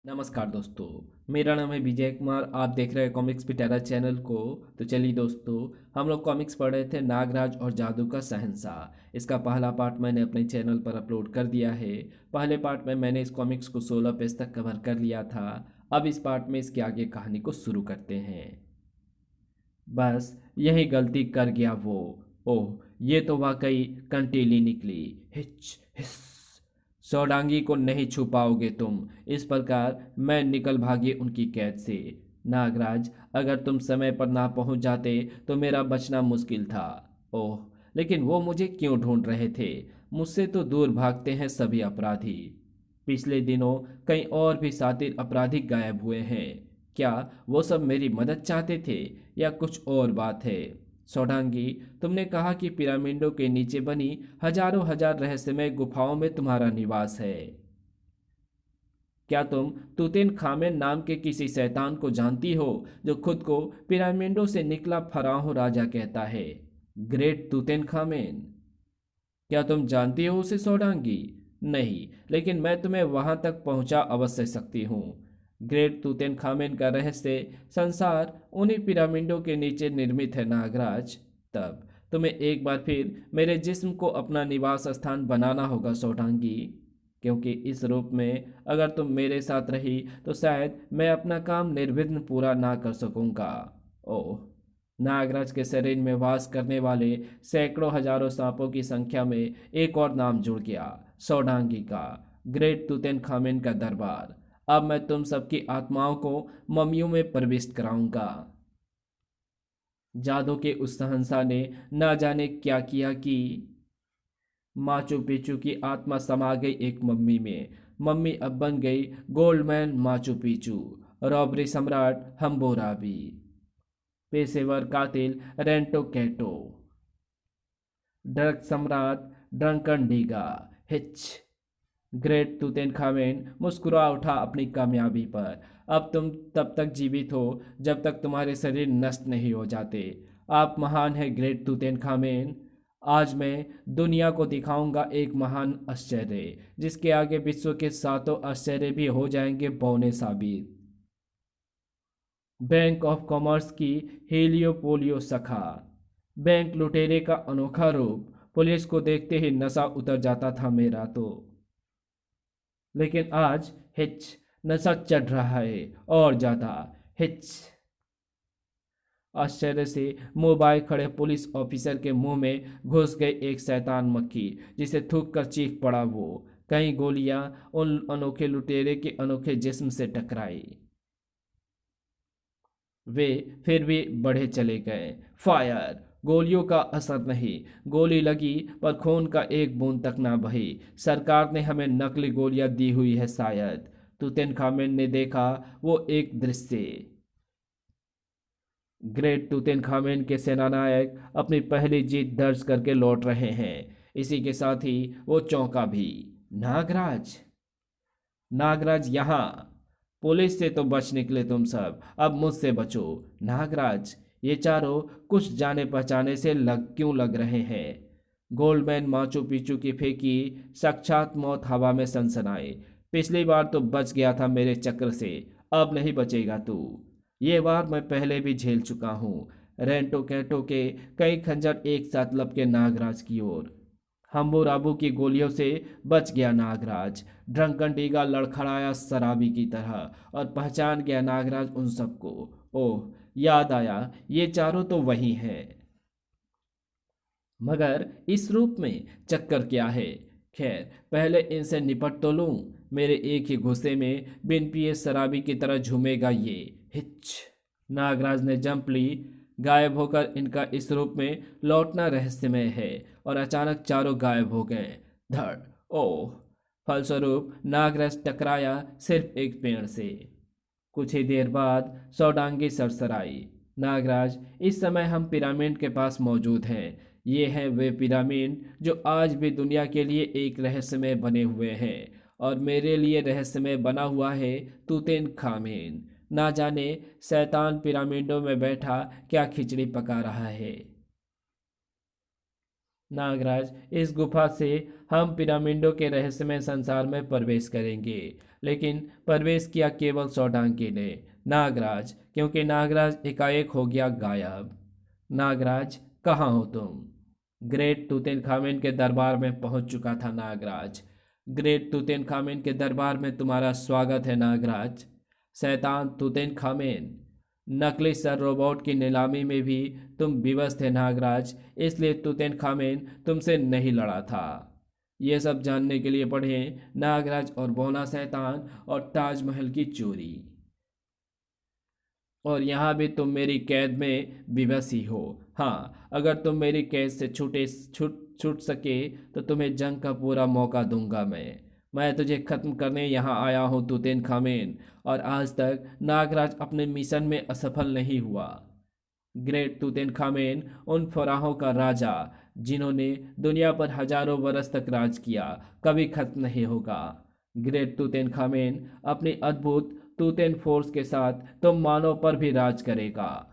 नमस्कार दोस्तों। मेरा नाम है विजय कुमार। आप देख रहे हैं कॉमिक्स पिटारा चैनल को। तो चलिए दोस्तों, हम लोग कॉमिक्स पढ़ रहे थे नागराज और जादू का शहंशाह। इसका पहला पार्ट मैंने अपने चैनल पर अपलोड कर दिया है। पहले पार्ट में मैंने इस कॉमिक्स को 16 पेज तक कवर कर लिया था। अब इस पार्ट में इसके आगे कहानी को शुरू करते हैं। बस यही गलती कर गया वो। ओह, ये तो वाकई कंटीली निकली। हिच हिस। सौडांगी को नहीं छू पाओगे तुम। इस प्रकार मैं निकल भागी उनकी कैद से। नागराज, अगर तुम समय पर ना पहुंच जाते तो मेरा बचना मुश्किल था। ओह, लेकिन वो मुझे क्यों ढूंढ रहे थे? मुझसे तो दूर भागते हैं सभी अपराधी। पिछले दिनों कई और भी शातिर अपराधी गायब हुए हैं। क्या वो सब मेरी मदद चाहते थे या कुछ और बात है? सौडांगी, तुमने कहा कि पिरामिडों के नीचे बनी हजारों हजार रहस्यमय गुफाओं में तुम्हारा निवास है। क्या तुम तूतिन खामेन नाम के किसी शैतान को जानती हो जो खुद को पिरामिडों से निकला फराहो राजा कहता है? ग्रेट तूतिन खामेन। क्या तुम जानती हो उसे सौडांगी? नहीं, लेकिन मैं तुम्हें वहां तक पहुंचा अवश्य सकती हूँ। ग्रेट तूतेनखामेन का रहस्य संसार उन्हीं पिरामिडों के नीचे निर्मित है नागराज। तब तुम्हें एक बार फिर मेरे जिस्म को अपना निवास स्थान बनाना होगा सौडांगी, क्योंकि इस रूप में अगर तुम मेरे साथ रही तो शायद मैं अपना काम निर्विघ्न पूरा ना कर सकूंगा। ओह, नागराज के शरीर में वास करने वाले सैकड़ों हजारों सांपों की संख्या में एक और नाम जुड़ गया, सौडांगी का। ग्रेट तूतेनखामेन का दरबार। अब मैं तुम सबकी आत्माओं को ममियों में प्रविष्ट कराऊंगा। जादू के उस सहंसा ने ना जाने क्या किया कि माचू पिचू की आत्मा समा गई एक मम्मी में। मम्मी अब बन गई गोल्डमैन माचू पिचू, रॉबरी सम्राट हम्बोराबी, पेशेवर कातिल रेंटो कैटो, ड्रग सम्राट ड्रंकन डीगा। हिच। ग्रेट तूतेनखामेन मुस्कुरा उठा अपनी कामयाबी पर। अब तुम तब तक जीवित हो जब तक तुम्हारे शरीर नष्ट नहीं हो जाते। आप महान है ग्रेट तूतेनखामेन। आज मैं दुनिया को दिखाऊंगा एक महान आश्चर्य, जिसके आगे विश्व के सातों आश्चर्य भी हो जाएंगे बौने साबित। बैंक ऑफ कॉमर्स की हेलियोपोलियो शाखा। बैंक लुटेरे का अनोखा रूप। पुलिस को देखते ही नशा उतर जाता था मेरा तो, लेकिन आज हिच, नशा चढ़ रहा है और ज्यादा। हिच। आश्चर्य से मुंह बाए खड़े पुलिस ऑफिसर के मुंह में घुस गई एक शैतान मक्खी, जिसे थूक कर चीख पड़ा वो। कई गोलियां उन अनोखे लुटेरे के अनोखे जिस्म से टकराई। वे फिर भी बढ़े चले गए। फायर। गोलियों का असर नहीं। गोली लगी पर खून का एक बूंद तक ना बही। सरकार ने हमें नकली गोलियां दी हुई है शायद। तूतेनखामेन ने देखा वो एक दृश्य। ग्रेट तूतेनखामेन के सेनानायक अपनी पहली जीत दर्ज करके लौट रहे हैं। इसी के साथ ही वो चौंका भी। नागराज, नागराज यहाँ। पुलिस से तो बच निकले तुम सब, अब मुझसे बचो। नागराज, ये चारों कुछ जाने पहचाने से क्यों लग रहे हैं? गोल्डमैन माचू पिचू की फेंकी साक्षात मौत हवा में सनसनाए। पिछली बार तो बच गया था मेरे चक्र से, अब नहीं बचेगा तू। ये वार मैं पहले भी झेल चुका हूँ। रेंटो कैटो के कई खंजर एक साथ लपके नागराज की ओर। हम्बुराबू की गोलियों से बच गया नागराज। ड्रंकन डीगा लड़खड़ाया शराबी की तरह और पहचान गया नागराज उन सबको। ओह, याद आया, ये चारों तो वही हैं। मगर इस रूप में चक्कर क्या है? खैर, पहले इनसे निपट तो लूं। मेरे एक ही गुस्से में बिन पिए शराबी की तरह झूमेगा ये। हिच। नागराज ने जंप ली। गायब होकर इनका इस रूप में लौटना रहस्यमय है, और अचानक चारों गायब हो गए। धड़। ओह। फलस्वरूप नागराज टकराया सिर्फ एक पेड़ से। कुछ ही देर बाद सौडांगी सरसराई। नागराज, इस समय हम पिरामिड के पास मौजूद हैं। ये हैं वे पिरामिड जो आज भी दुनिया के लिए एक रहस्यमय बने हुए हैं, और मेरे लिए रहस्यमय बना हुआ है तूतेन खामेन। ना जाने शैतान पिरामिडों में बैठा क्या खिचड़ी पका रहा है। नागराज, इस गुफा से हम पिरामिडों के रहस्यमय संसार में प्रवेश करेंगे, लेकिन प्रवेश किया केवल सौडांगी ने। नागराज, क्योंकि नागराज एकाएक हो गया गायब। नागराज, कहाँ हो तुम? ग्रेट तूतेनखामेन के दरबार में पहुंच चुका था नागराज। ग्रेट तूतेनखामेन के दरबार में तुम्हारा स्वागत है नागराज। शैतान तूतेनखामेन, नकली सर रोबोट की नीलामी में भी तुम विवश थे नागराज, इसलिए तूतेनखामेन तुमसे नहीं लड़ा था। ये सब जानने के लिए पढ़ें नागराज और बौना शैतान और ताजमहल की चोरी। और यहाँ भी तुम मेरी कैद में विवश ही हो। हाँ, अगर तुम मेरी कैद से छूट छूट सके तो तुम्हें जंग का पूरा मौका दूंगा मैं तुझे खत्म करने यहाँ आया हूँ तूतेनखामेन, और आज तक नागराज अपने मिशन में असफल नहीं हुआ। ग्रेट तूतेनखामेन उन फराहों का राजा जिन्होंने दुनिया पर हजारों बरस तक राज किया कभी खत्म नहीं होगा। ग्रेट तूतेनखामेन अपनी अद्भुत तूतेन फोर्स के साथ तुम मानव पर भी राज करेगा।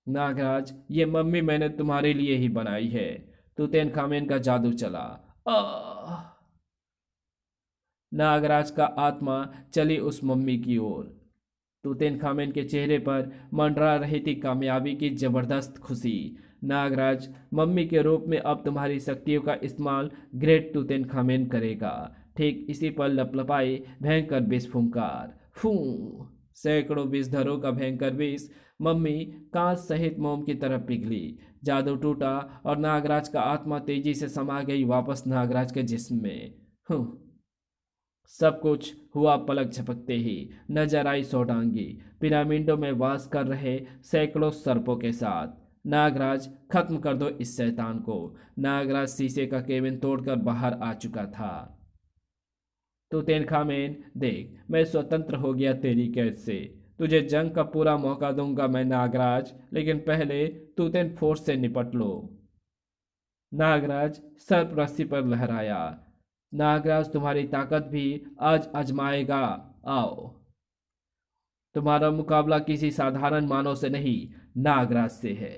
नागराज, ये मम्मी मैंने तुम्हारे लिए ही बनाई है। तूतेनखामेन का जादू चला। आह! नागराज का आत्मा चली उस मम्मी की ओर। तूतेनखामेन के चेहरे पर मंडरा रही थी कामयाबी की जबरदस्त खुशी। नागराज, मम्मी के रूप में अब तुम्हारी शक्तियों का इस्तेमाल ग्रेट तूतेनखामेन करेगा। ठीक इसी पर लपलपाई भयंकर विष फुंकार। फू! सैकड़ों विषधरों का भयंकर विष मम्मी कांच सहित मोम की तरफ पिघली। जादू टूटा और नागराज का आत्मा तेजी से समा गई वापस नागराज के जिस्म में। सब कुछ हुआ पलक झपकते ही। नजर आई सौडांगी पिरामिडों में वास कर रहे सैकड़ों सर्पों के साथ। नागराज, खत्म कर दो इस शैतान को। नागराज शीशे का केबिन तोड़कर बाहर आ चुका था। तूतेनखामेन, देख, मैं स्वतंत्र हो गया तेरी कैद से। तुझे जंग का पूरा मौका दूंगा मैं नागराज, लेकिन पहले तूतेन फोर्स से निपट लो। नागराज सर्प रस्सी पर लहराया। नागराज, तुम्हारी ताकत भी आज आजमाएगा। आओ, तुम्हारा मुकाबला किसी साधारण मानव से नहीं, नागराज से है।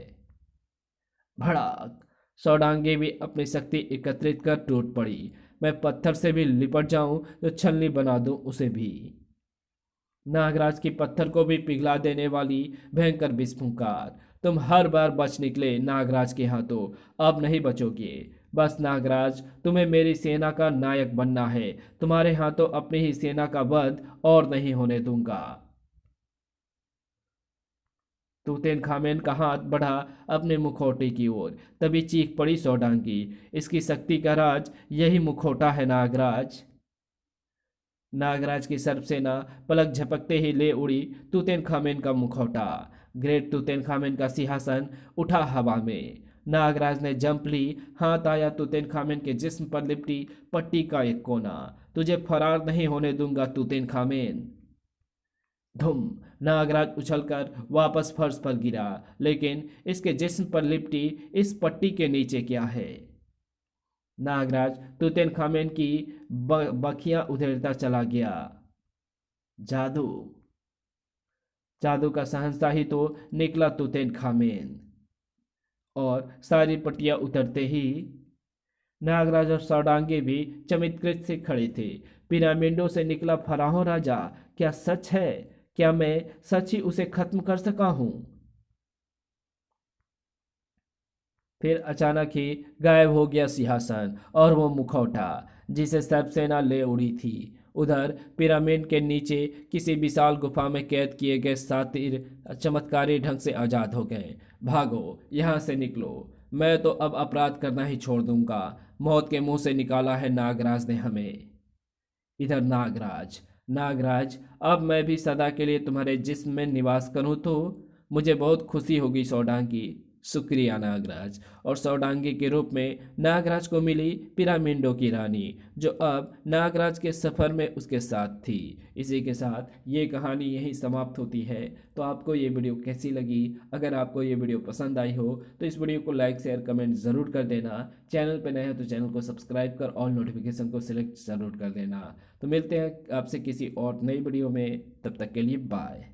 भड़ाक! सौडांगी भी अपनी शक्ति एकत्रित कर टूट पड़ी। मैं पत्थर से भी लिपट जाऊं तो छलनी बना दूं उसे भी। नागराज की पत्थर को भी पिघला देने वाली भयंकर विस्फुकार। तुम हर बार बच निकले नागराज के हाथों, अब नहीं बचोगे। बस नागराज, तुम्हें मेरी सेना का नायक बनना है। तुम्हारे हाथों अपनी ही सेना का वध और नहीं होने दूंगा। तूतेनखामेन का हाथ बढ़ा अपने मुखौटे की ओर, तभी चीख पड़ी सौडांगी। इसकी शक्ति का राज यही मुखौटा है नागराज। नागराज की सर्पसेना पलक झपकते ही ले उड़ी तूतेनखामेन का मुखौटा। ग्रेट तूतेनखामेन का सिंहासन उठा हवा में। नागराज ने जंप ली। हाथ आया तूतेनखामेन के जिस्म पर लिपटी पट्टी का एक कोना। तुझे फरार नहीं होने दूंगा तूतेनखामेन। धुम! नागराज उछलकर वापस फर्श पर गिरा, लेकिन इसके जिस्म पर लिपटी इस पट्टी के नीचे क्या है? नागराज तूतेनखामेन की बखियां उधेड़ता चला गया। जादू! जादू का शहंशाह ही तो निकला तूतेनखामेन। और सारी पट्टियां उतरते ही नागराज और सौडांगे भी चमत्कृत से खड़े थे। पिरामिडों से निकला फराहो राजा क्या सच है? क्या मैं सच ही उसे खत्म कर सका हूं? फिर अचानक ही गायब हो गया सिंहासन और वो मुखौटा जिसे सर्पसेना ले उड़ी थी। उधर पिरामिड के नीचे किसी विशाल गुफा में कैद किए गए सातिर चमत्कारी ढंग से आजाद हो गए। भागो, यहाँ से निकलो। मैं तो अब अपराध करना ही छोड़ दूंगा। मौत के मुंह से निकाला है नागराज ने हमें। इधर नागराज, नागराज, अब मैं भी सदा के लिए तुम्हारे जिस्म में निवास करूं तो मुझे बहुत खुशी होगी सौडांगी। शुक्रिया नागराज। और सौडांगी के रूप में नागराज को मिली पिरामिडों की रानी, जो अब नागराज के सफ़र में उसके साथ थी। इसी के साथ ये कहानी यहीं समाप्त होती है। तो आपको ये वीडियो कैसी लगी? अगर आपको ये वीडियो पसंद आई हो तो इस वीडियो को लाइक शेयर कमेंट ज़रूर कर देना। चैनल पर नए हो तो चैनल को सब्सक्राइब कर ऑल नोटिफिकेशन को सिलेक्ट ज़रूर कर देना। तो मिलते हैं आपसे किसी और नई वीडियो में, तब तक के लिए बाय।